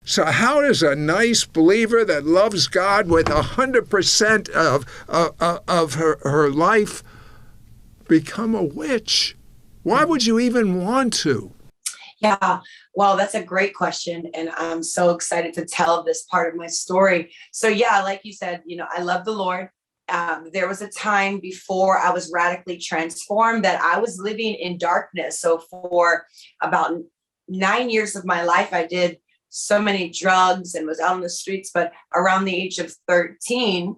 So how does a nice believer that loves God with 100% of her life become a witch? Why would you even want to? Yeah, well, that's a great question. And I'm so excited to tell this part of my story. So, yeah, like you said, I love the Lord. There was a time before I was radically transformed that I was living in darkness. So, for about 9 years of my life, I did so many drugs and was out on the streets. But around the age of 13,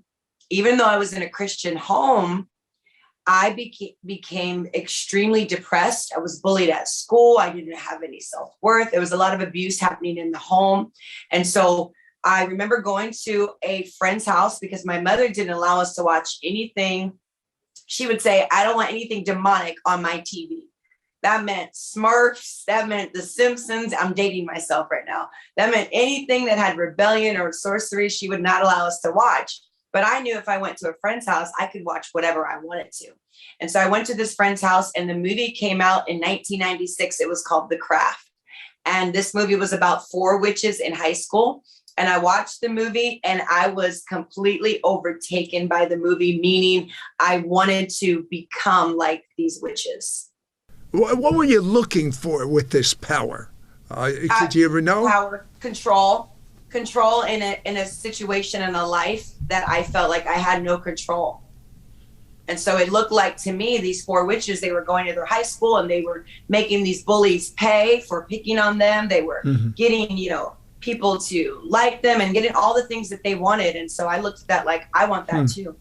even though I was in a Christian home, I became extremely depressed. I was bullied at school. I didn't have any self-worth. There was a lot of abuse happening in the home. And so I remember going to a friend's house because my mother didn't allow us to watch anything. She would say, I don't want anything demonic on my TV. That meant Smurfs. That meant The Simpsons. I'm dating myself right now. That meant anything that had rebellion or sorcery, she would not allow us to watch. But I knew if I went to a friend's house, I could watch whatever I wanted to. And so I went to this friend's house, and the movie came out in 1996. It was called The Craft. And this movie was about 4 witches in high school. And I watched the movie, and I was completely overtaken by the movie, meaning I wanted to become like these witches. What were you looking for with this power? Did you ever know? Power, control in a situation in a life that I felt like I had no control. And so it looked like to me, these 4 witches, they were going to their high school and they were making these bullies pay for picking on them. They were getting, people to like them and getting all the things that they wanted. And so I looked at that like, I want that too.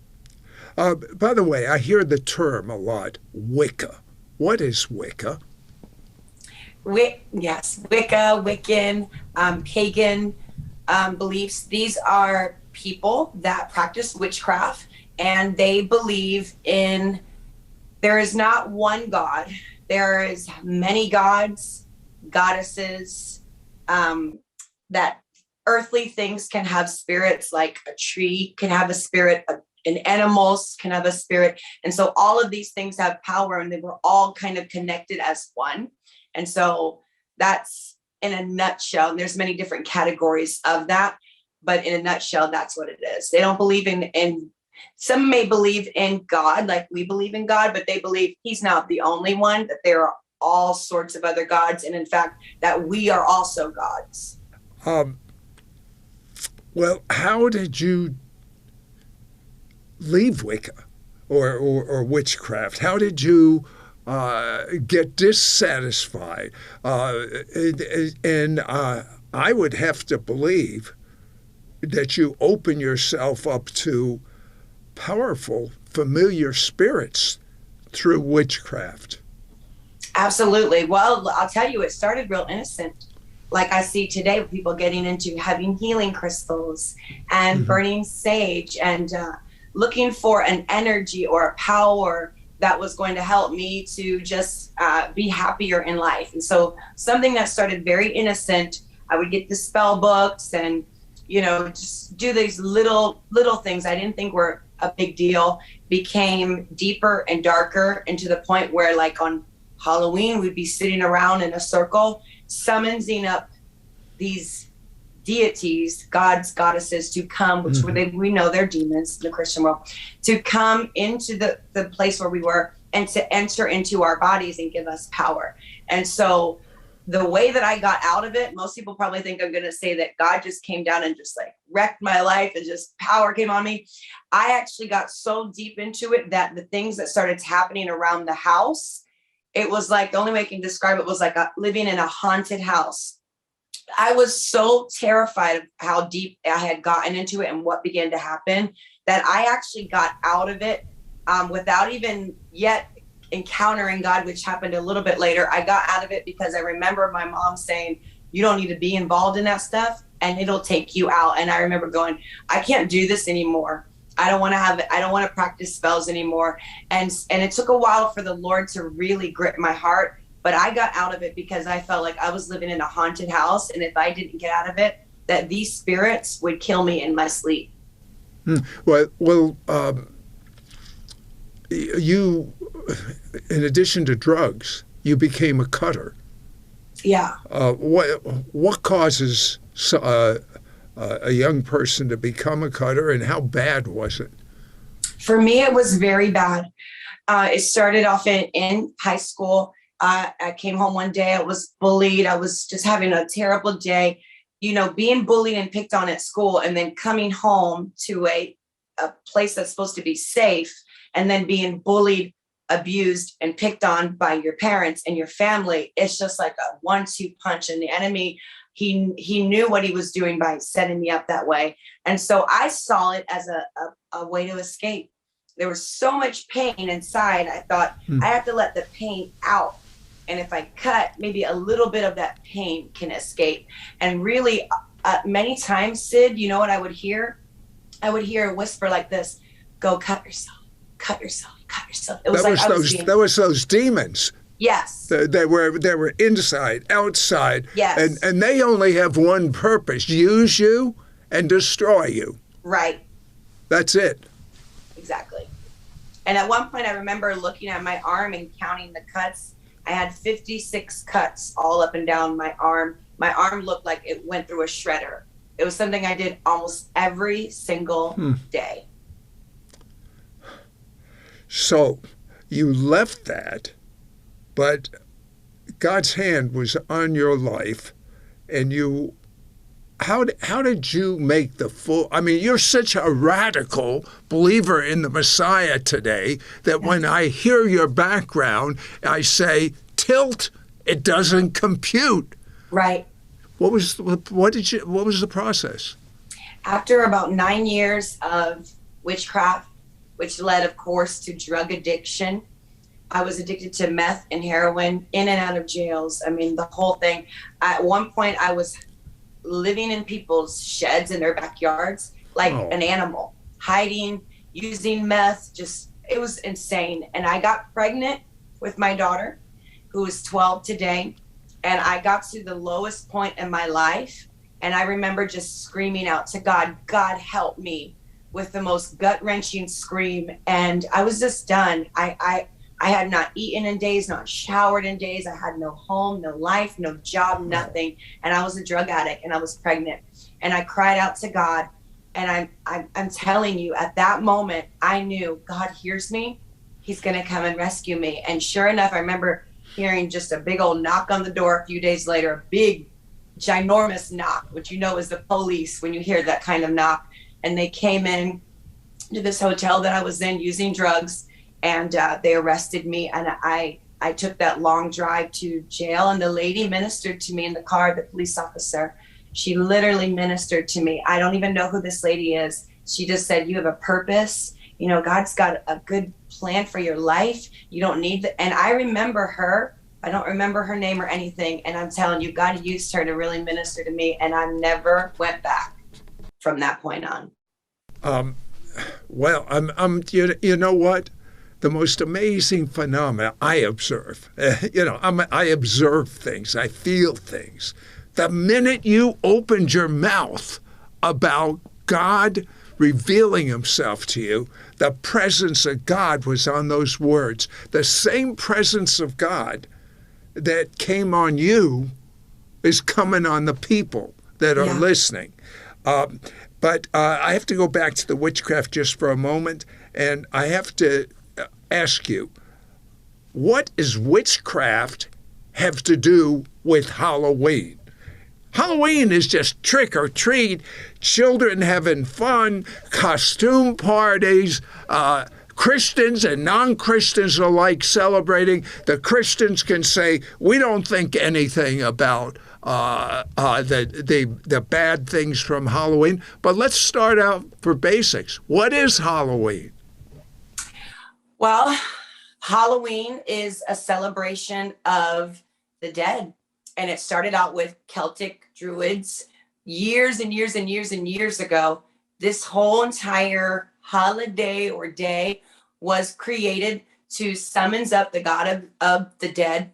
By the way, I hear the term a lot, Wicca. What is Wicca? Yes, Wicca, Wiccan, pagan beliefs. These are people that practice witchcraft, and they believe in, there is not one God. There is many gods, goddesses, that earthly things can have spirits, like a tree can have a spirit, and animals can have a spirit. And so all of these things have power, and they were all kind of connected as one. And so that's in a nutshell. And there's many different categories of that, but in a nutshell, that's what it is. They don't believe in some may believe in God, like we believe in God, but they believe he's not the only one, that there are all sorts of other gods. And in fact, that we are also gods. Well, how did you leave Wicca or witchcraft? How did you get dissatisfied? And I would have to believe that you open yourself up to powerful, familiar spirits through witchcraft. Absolutely. Well, I'll tell you, it started real innocent. Like I see today, with people getting into having healing crystals and burning sage and looking for an energy or a power that was going to help me to just be happier in life. And so something that started very innocent, I would get the spell books and, just do these little things I didn't think were a big deal, became deeper and darker, and to the point where, like, on Halloween, we'd be sitting around in a circle, summoning up these deities, gods, goddesses, to come, which we know they're demons in the Christian world, to come into the place where we were and to enter into our bodies and give us power. And so the way that I got out of it, most people probably think I'm going to say that God just came down and just like wrecked my life and just power came on me. I actually got so deep into it that the things that started happening around the house, it was like, the only way I can describe it was like living in a haunted house. I was so terrified of how deep I had gotten into it and what began to happen that I actually got out of it without even yet encountering God, which happened a little bit later. I got out of it because I remember my mom saying, you don't need to be involved in that stuff and it'll take you out. And I remember going, I can't do this anymore. I don't want to practice spells anymore. And it took a while for the Lord to really grip my heart, but I got out of it because I felt like I was living in a haunted house. And if I didn't get out of it, that these spirits would kill me in my sleep. Well, you, in addition to drugs, you became a cutter. Yeah. What causes so, a young person to become a cutter, and how bad was it? For me, it was very bad. It started off in high school. I came home one day, I was bullied. I was just having a terrible day, you know, being bullied and picked on at school, and then coming home to a place that's supposed to be safe, and then being bullied, abused, and picked on by your parents and your family. It's just like a 1-2 punch. And the enemy, he knew what he was doing by setting me up that way. And so I saw it as a way to escape. There was so much pain inside. I thought, I have to let the pain out. And if I cut, maybe a little bit of that pain can escape. And really, many times, Sid, you know what I would hear? I would hear a whisper like this: go cut yourself, cut yourself, cut yourself. It was that was those demons. Yes. They were inside, outside. Yes. And they only have one purpose: use you and destroy you. Right. That's it. Exactly. And at one point, I remember looking at my arm and counting the cuts. I had 56 cuts all up and down my arm. My arm looked like it went through a shredder. It was something I did almost every single day. So you left that, but God's hand was on your life, and you, how did you make the full, I mean, you're such a radical believer in the Messiah today that when I hear your background, I say, tilt, it doesn't compute. Right. What was the process? After about 9 years of witchcraft, which led, of course, to drug addiction, I was addicted to meth and heroin, in and out of jails. I mean, the whole thing. At one point, I was living in people's sheds in their backyards like an animal, hiding, using meth. Just, it was insane. And I got pregnant with my daughter, who is 12 today. And I got to the lowest point in my life. And I remember just screaming out to God, God, help me, with the most gut-wrenching scream. And I was just done. I had not eaten in days, not showered in days. I had no home, no life, no job, nothing. And I was a drug addict, and I was pregnant. And I cried out to God. And I'm telling you, at that moment, I knew God hears me. He's going to come and rescue me. And sure enough, I remember hearing just a big old knock on the door a few days later, a big, ginormous knock, which you know is the police when you hear that kind of knock. And they came in to this hotel that I was in using drugs, and they arrested me. And I took that long drive to jail, and the lady ministered to me in the car, the police officer. She literally ministered to me. I don't even know who this lady is. She just said, you have a purpose. You know, God's got a good plan for your life. You don't need the, and I remember her. I don't remember her name or anything. And I'm telling you, God used her to really minister to me. And I never went back from that point on. Well, you know what? The most amazing phenomena I observe, I observe things, I feel things. The minute you opened your mouth about God revealing himself to you, the presence of God was on those words. The same presence of God that came on you is coming on the people that are listening. But I have to go back to the witchcraft just for a moment, and I have to ask you, what does witchcraft have to do with Halloween? Halloween is just trick or treat, children having fun, costume parties, Christians and non-Christians alike celebrating. The Christians can say, we don't think anything about the bad things from Halloween. But let's start out for basics. What is Halloween? Well, Halloween is a celebration of the dead. And it started out with Celtic druids years and years and years and years ago. This whole entire holiday or day was created to summons up the god of the dead.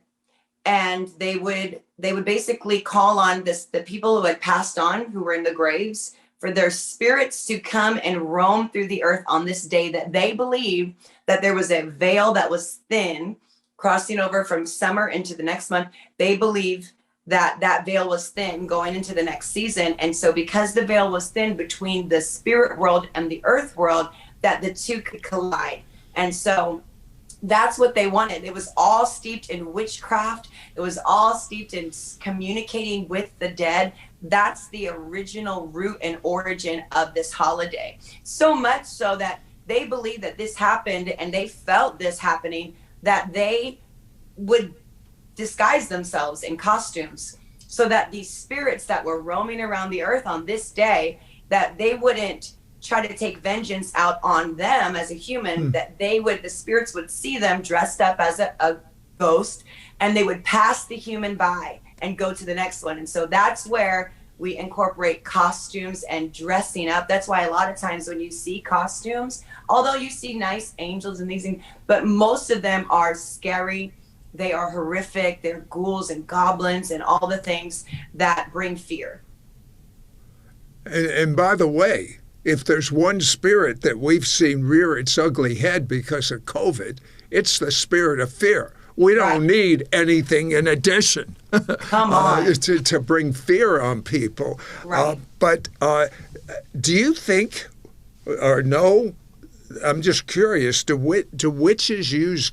And they would basically call on the people who had passed on, who were in the graves, for their spirits to come and roam through the earth on this day, that they believed that there was a veil that was thin crossing over from summer into the next month. They believe that veil was thin going into the next season. And so because the veil was thin between the spirit world and the earth world, that the two could collide. And so that's what they wanted. It was all steeped in witchcraft. It was all steeped in communicating with the dead. That's the original root and origin of this holiday. So much so that they believed that this happened, and they felt this happening, that they would disguise themselves in costumes so that these spirits that were roaming around the earth on this day, that they wouldn't try to take vengeance out on them as a human, that the spirits would see them dressed up as a ghost, and they would pass the human by and go to the next one. And so that's where we incorporate costumes and dressing up. That's why a lot of times when you see costumes, although you see nice angels and these things, but most of them are scary. They are horrific. They're ghouls and goblins and all the things that bring fear. And by the way, if there's one spirit that we've seen rear its ugly head because of COVID, it's the spirit of fear. We don't need anything in addition Come on. to bring fear on people. Right. But do you think, or no, I'm just curious, do witches use